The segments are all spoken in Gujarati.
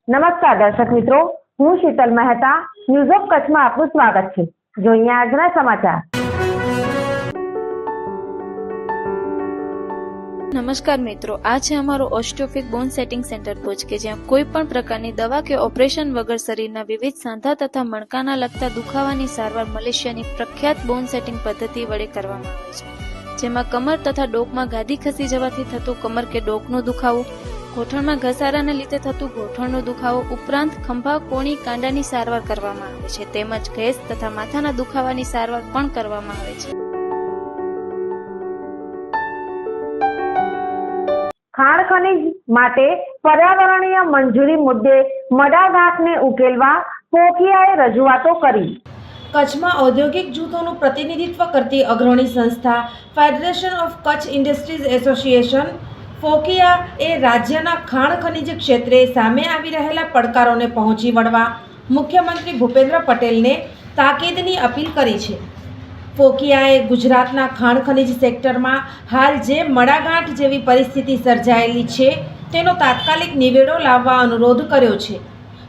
નમસ્કાર દર્શક મિત્રો, હું શીતલ મહેતા ન્યૂઝ ઓફ કચ્છમાં આપનું સ્વાગત છે। જોઈએ આજના સમાચાર। નમસ્કાર મિત્રો, આ છે અમારો ઓસ્ટિયોફિક બોન સેટિંગ સેન્ટર ભુજ કે જ્યાં કોઈ પણ પ્રકારની દવા કે ઓપરેશન વગર શરીરના વિવિધ સાંધા તથા મણકાના લગતા દુખાવાની સારવાર મલેશિયાની પ્રખ્યાત બોન સેટિંગ પદ્ધતિ વડે કરવામાં આવે છે, જેમાં કમર તથા ડોકમાં ગાદી ખસી જવાથી થતું કમર કે ડોકનો દુખાવો, ગોઠણમાં ઘસારાને લીધે થતું ગોઠણનો દુખાવો ઉપરાંત ખંભા, કોણી, કાંડાની સારવાર કરવામાં આવે છે, તેમજ ગેસ તથા માથાના દુખાવાની સારવાર પણ કરવામાં આવે છે। ખાણ ખનીજ માટે પર્યાવરણીય મંજૂરી મુદ્દે મડાગાંઠને ઉકેલવા ફોકિયાએ રજૂઆતો કરી। કચ્છમાં ઔદ્યોગિક જૂથોનું પ્રતિનિધિત્વ કરતી અગ્રણી સંસ્થા federation of Kutch industries association FOKIA એ રાજ્યના ખાણ ખનીજ ક્ષેત્રે સામે આવી રહેલા પડકારોને પહોંચી વળવા મુખ્યમંત્રી ભૂપેન્દ્ર પટેલને તાકીદની અપીલ કરી છે। ફોકિયાએ ગુજરાતના ખાણ ખનીજ સેક્ટરમાં હાલ જે મડાગાંઠ જેવી પરિસ્થિતિ સર્જાયેલી છે તેનો તાત્કાલિક નિવેડો લાવવા અનુરોધ કર્યો છે।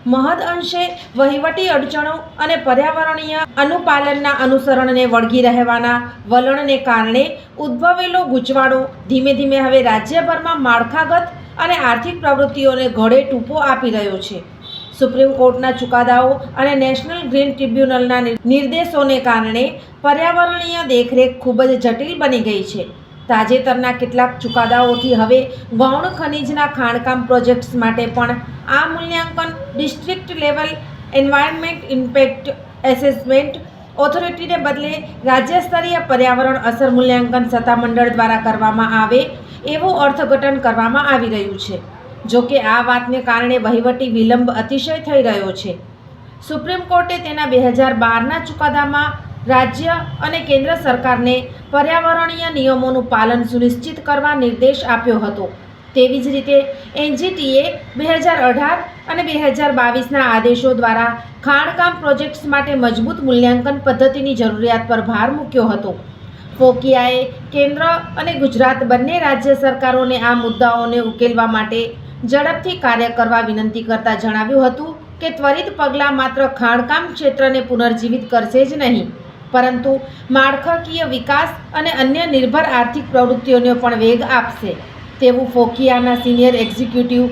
મહદ અંશે વહીવટી અડચણો અને પર્યાવરણીય અનુપાલનના અનુસરણને વળગી રહેવાના વલણને કારણે ઉદ્ભવેલો ગૂંચવાડો ધીમે ધીમે હવે રાજ્યભરમાં માળખાગત અને આર્થિક પ્રવૃત્તિઓને ઘોડે ટૂંપો આપી રહ્યો છે। સુપ્રીમ કોર્ટના ચુકાદાઓ અને નેશનલ ગ્રીન ટ્રિબ્યુનલના નિર્દેશોને કારણે પર્યાવરણીય દેખરેખ ખૂબ જ જટિલ બની ગઈ છે। તાજેતરના કેટલાક ચુકાદાઓથી હવે ગૌણ ખનીજના ખાણકામ પ્રોજેક્ટ્સ માટે પણ આ મૂલ્યાંકન district level environment impact assessment ઓથોરિટીને બદલે રાજ્ય સ્તરીય પર્યાવરણ અસર મૂલ્યાંકન સત્તામંડળ દ્વારા કરવામાં આવે એવું અર્થઘટન કરવામાં આવી રહ્યું છે। જો કે આ વાતને કારણે વહીવટી વિલંબ અતિશય થઈ રહ્યો છે। સુપ્રીમ કોર્ટે તેના 2012ના ચુકાદામાં રાજ્ય અને કેન્દ્ર સરકારને પર્યાવરણીય નિયમોનું પાલન સુનિશ્ચિત કરવા નિર્દેશ આપ્યો હતો। તેવી જ રીતે એનજીટીએ 2018 અને 2022ના આદેશો દ્વારા ખાણકામ પ્રોજેક્ટ્સ માટે મજબૂત મૂલ્યાંકન પદ્ધતિની જરૂરિયાત પર ભાર મૂક્યો હતો। ફોકિયાએ કેન્દ્ર અને ગુજરાત બંને રાજ્ય સરકારોને આ મુદ્દાઓને ઉકેલવા માટે ઝડપથી કાર્ય કરવા વિનંતી કરતા જણાવ્યું હતું કે ત્વરિત પગલાં માત્ર ખાણકામ ક્ષેત્રને પુનર્જીવિત કરશે જ નહીં, પરંતુ માળખાકીય વિકાસ અને અન્ય નિર્ભર આર્થિક પ્રવૃત્તિઓને પણ વેગ આપશે તેવું ફોકિયાના સિનિયર એક્ઝિક્યુટિવ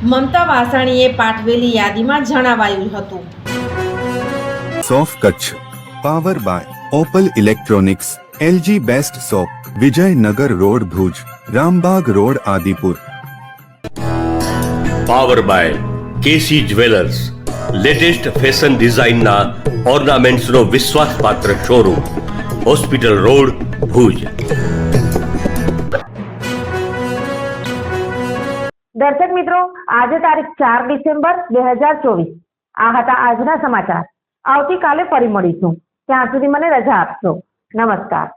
મમતા વાસાણીએ પાઠવેલી યાદીમાં જણાવાયું હતું। સોફ Kutch power by Opal electronics, LG best shop, Vijaynagar road Bhuj, Rambag road Adipur. Power by KC jewellers, latest fashion ડિઝાઇનના ઓર્નામેન્ટ્સનો વિશ્વાસપાત્ર શોરૂમ, હોસ્પિટલ રોડ ભુજ। દર્શક મિત્રો, આજે તારીખ 4 ડિસેમ્બર 2024 આ હતા આજના સમાચાર। આવતીકાલે ફરી મળીશું, ત્યાં સુધી મને રજા આપશો। નમસ્કાર।